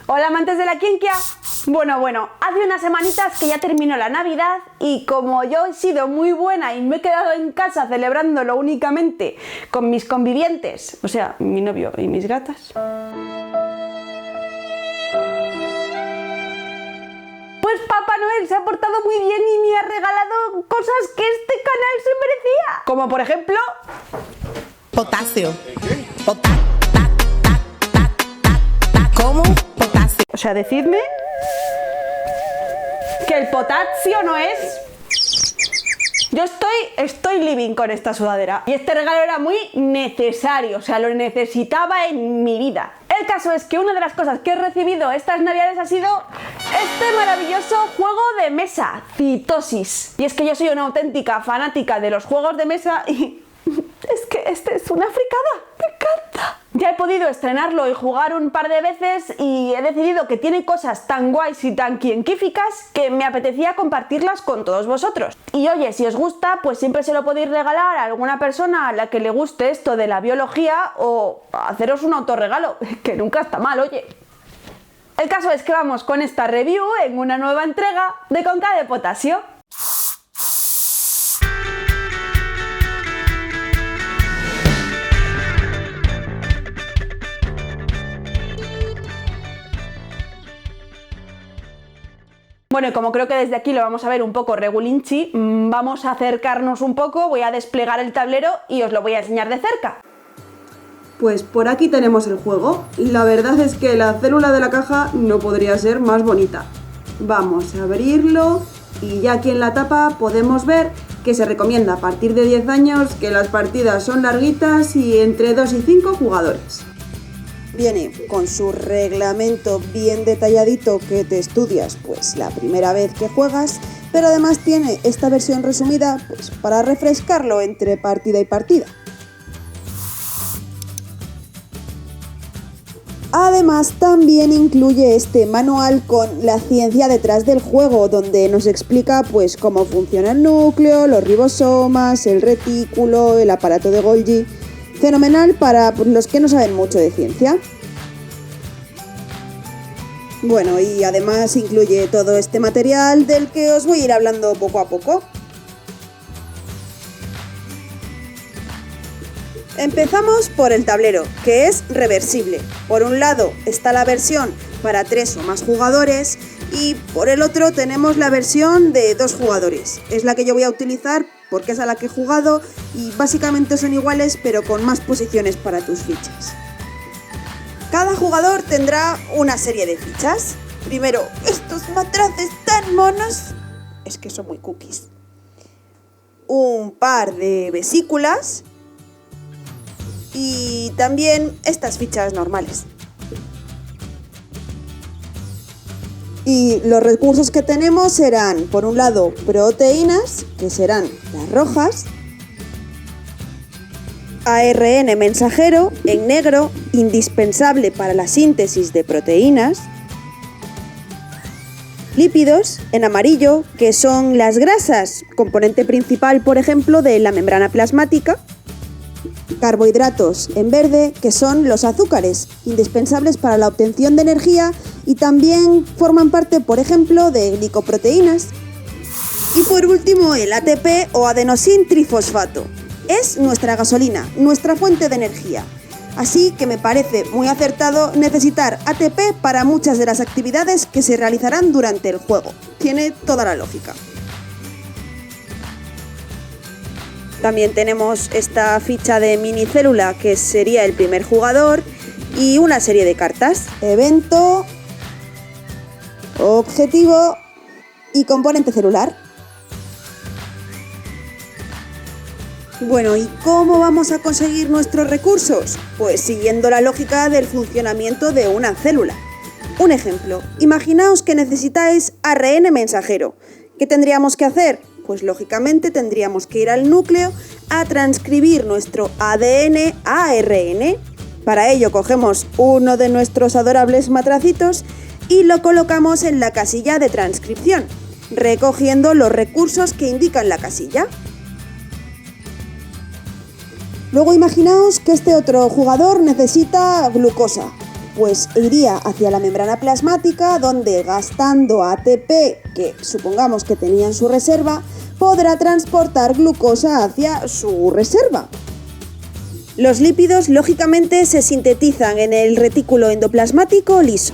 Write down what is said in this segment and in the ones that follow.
Hola amantes de la quinquia. Bueno, hace unas semanitas que ya terminó la Navidad y como yo he sido muy buena y me he quedado en casa celebrándolo únicamente con mis convivientes, o sea, mi novio y mis gatas, pues Papá Noel se ha portado muy bien y me ha regalado cosas que este canal se merecía. Como por ejemplo... potasio. ¿Cómo? Potasio. O sea, decidme que el potasio no es... Yo estoy living con esta sudadera y este regalo era muy necesario, o sea, lo necesitaba en mi vida. El caso es que una de las cosas que he recibido estas navidades ha sido este maravilloso juego de mesa, Citosis. Y es que yo soy una auténtica fanática de los juegos de mesa y es que este es una fricada, me encanta. Ya he podido estrenarlo y jugar un par de veces y he decidido que tiene cosas tan guays y tan quienquíficas que me apetecía compartirlas con todos vosotros. Y oye, si os gusta, pues siempre se lo podéis regalar a alguna persona a la que le guste esto de la biología o haceros un autorregalo, que nunca está mal, oye. El caso es que vamos con esta review en una nueva entrega de Conca de Potasio. Bueno, y como creo que desde aquí lo vamos a ver un poco regulinchi, vamos a acercarnos un poco, voy a desplegar el tablero y os lo voy a enseñar de cerca. Pues por aquí tenemos el juego. La verdad es que la célula de la caja no podría ser más bonita. Vamos a abrirlo y ya aquí en la tapa podemos ver que se recomienda a partir de 10 años, que las partidas son larguitas y entre 2 y 5 jugadores. Viene con su reglamento bien detalladito que te estudias pues la primera vez que juegas, pero además tiene esta versión resumida pues para refrescarlo entre partida y partida. Además también incluye este manual con la ciencia detrás del juego, donde nos explica pues cómo funciona el núcleo, los ribosomas, el retículo, el aparato de Golgi. Fenomenal para los que no saben mucho de ciencia. Bueno, y además incluye todo este material del que os voy a ir hablando poco a poco. Empezamos por el tablero, que es reversible. Por un lado está la versión para 3 o más jugadores y por el otro tenemos la versión de 2 jugadores. Es la que yo voy a utilizar porque es a la que he jugado y básicamente son iguales pero con más posiciones para tus fichas. Cada jugador tendrá una serie de fichas. Primero, estos matraces tan monos, es que son muy cookies. Un par de vesículas y también estas fichas normales. Y los recursos que tenemos serán, por un lado, proteínas, que serán las rojas, ARN mensajero, en negro, indispensable para la síntesis de proteínas, lípidos, en amarillo, que son las grasas, componente principal, por ejemplo, de la membrana plasmática, carbohidratos, en verde, que son los azúcares, indispensables para la obtención de energía y también forman parte, por ejemplo, de glicoproteínas. Y por último, el ATP o adenosintrifosfato. Es nuestra gasolina, nuestra fuente de energía. Así que me parece muy acertado necesitar ATP para muchas de las actividades que se realizarán durante el juego. Tiene toda la lógica. También tenemos esta ficha de minicélula que sería el primer jugador y una serie de cartas. Evento, objetivo y componente celular. Bueno, ¿y cómo vamos a conseguir nuestros recursos? Pues siguiendo la lógica del funcionamiento de una célula. Un ejemplo, imaginaos que necesitáis ARN mensajero. ¿Qué tendríamos que hacer? Pues lógicamente tendríamos que ir al núcleo a transcribir nuestro ADN a ARN. Para ello cogemos uno de nuestros adorables matracitos y lo colocamos en la casilla de transcripción, recogiendo los recursos que indican la casilla. Luego imaginaos que este otro jugador necesita glucosa. Pues iría hacia la membrana plasmática, donde gastando ATP, que supongamos que tenía en su reserva, podrá transportar glucosa hacia su reserva. Los lípidos, lógicamente, se sintetizan en el retículo endoplasmático liso.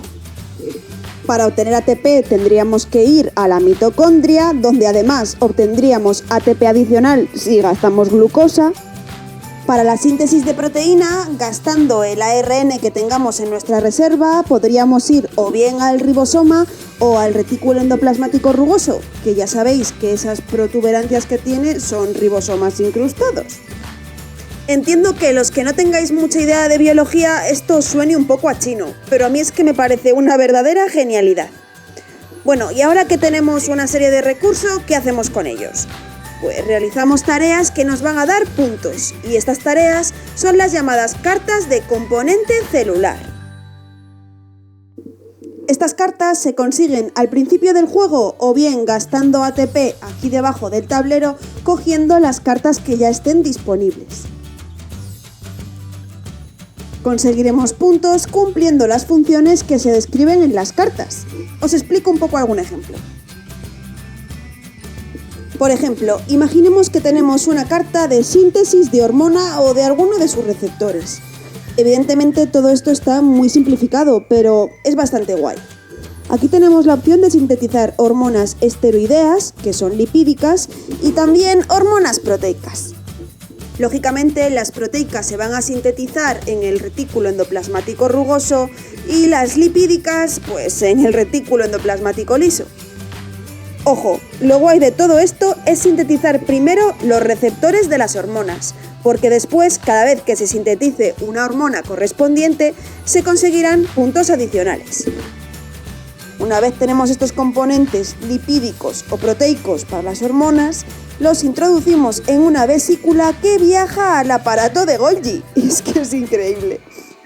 Para obtener ATP tendríamos que ir a la mitocondria, donde además obtendríamos ATP adicional si gastamos glucosa. Para la síntesis de proteína, gastando el ARN que tengamos en nuestra reserva, podríamos ir o bien al ribosoma o al retículo endoplasmático rugoso, que ya sabéis que esas protuberancias que tiene son ribosomas incrustados. Entiendo que los que no tengáis mucha idea de biología esto os suene un poco a chino, pero a mí es que me parece una verdadera genialidad. Bueno, y ahora que tenemos una serie de recursos, ¿qué hacemos con ellos? Pues realizamos tareas que nos van a dar puntos, y estas tareas son las llamadas cartas de componente celular. Estas cartas se consiguen al principio del juego o bien gastando ATP aquí debajo del tablero, cogiendo las cartas que ya estén disponibles. Conseguiremos puntos cumpliendo las funciones que se describen en las cartas. Os explico un poco algún ejemplo. Por ejemplo, imaginemos que tenemos una carta de síntesis de hormona o de alguno de sus receptores. Evidentemente todo esto está muy simplificado, pero es bastante guay. Aquí tenemos la opción de sintetizar hormonas esteroideas, que son lipídicas, y también hormonas proteicas. Lógicamente, las proteicas se van a sintetizar en el retículo endoplasmático rugoso y las lipídicas, pues en el retículo endoplasmático liso. Ojo, lo guay de todo esto es sintetizar primero los receptores de las hormonas, porque después, cada vez que se sintetice una hormona correspondiente, se conseguirán puntos adicionales. Una vez tenemos estos componentes lipídicos o proteicos para las hormonas, los introducimos en una vesícula que viaja al aparato de Golgi. Es que es increíble.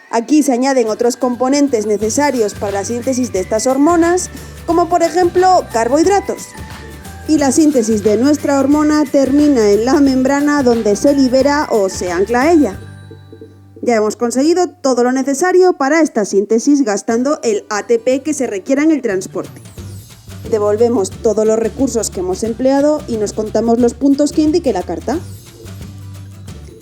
Aquí se añaden otros componentes necesarios para la síntesis de estas hormonas, como por ejemplo carbohidratos. Y la síntesis de nuestra hormona termina en la membrana donde se libera o se ancla a ella. Ya hemos conseguido todo lo necesario para esta síntesis gastando el ATP que se requiera en el transporte. Devolvemos todos los recursos que hemos empleado y nos contamos los puntos que indique la carta.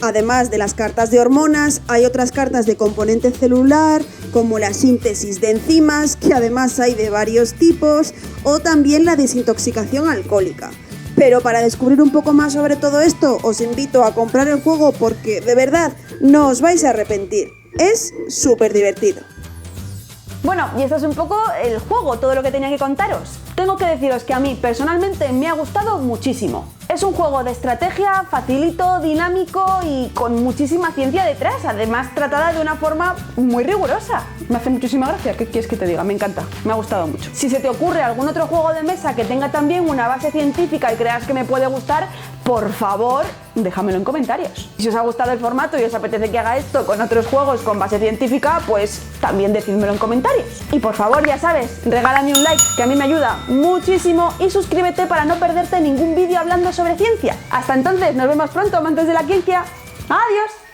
Además de las cartas de hormonas, hay otras cartas de componente celular, como la síntesis de enzimas, que además hay de varios tipos, o también la desintoxicación alcohólica. Pero para descubrir un poco más sobre todo esto, os invito a comprar el juego porque, de verdad, no os vais a arrepentir. Es súper divertido. Bueno, y esto es un poco el juego, todo lo que tenía que contaros. Tengo que deciros que a mí personalmente me ha gustado muchísimo. Es un juego de estrategia facilito, dinámico y con muchísima ciencia detrás, además tratada de una forma muy rigurosa. Me hace muchísima gracia, ¿qué quieres que te diga? Me encanta, me ha gustado mucho. Si se te ocurre algún otro juego de mesa que tenga también una base científica y creas que me puede gustar, por favor, déjamelo en comentarios. Si os ha gustado el formato y os apetece que haga esto con otros juegos con base científica, pues también decídmelo en comentarios. Y por favor, ya sabes, regálame un like, que a mí me ayuda muchísimo, y suscríbete para no perderte ningún vídeo hablando sobre ciencia. Hasta entonces, nos vemos pronto, amantes de la ciencia. ¡Adiós!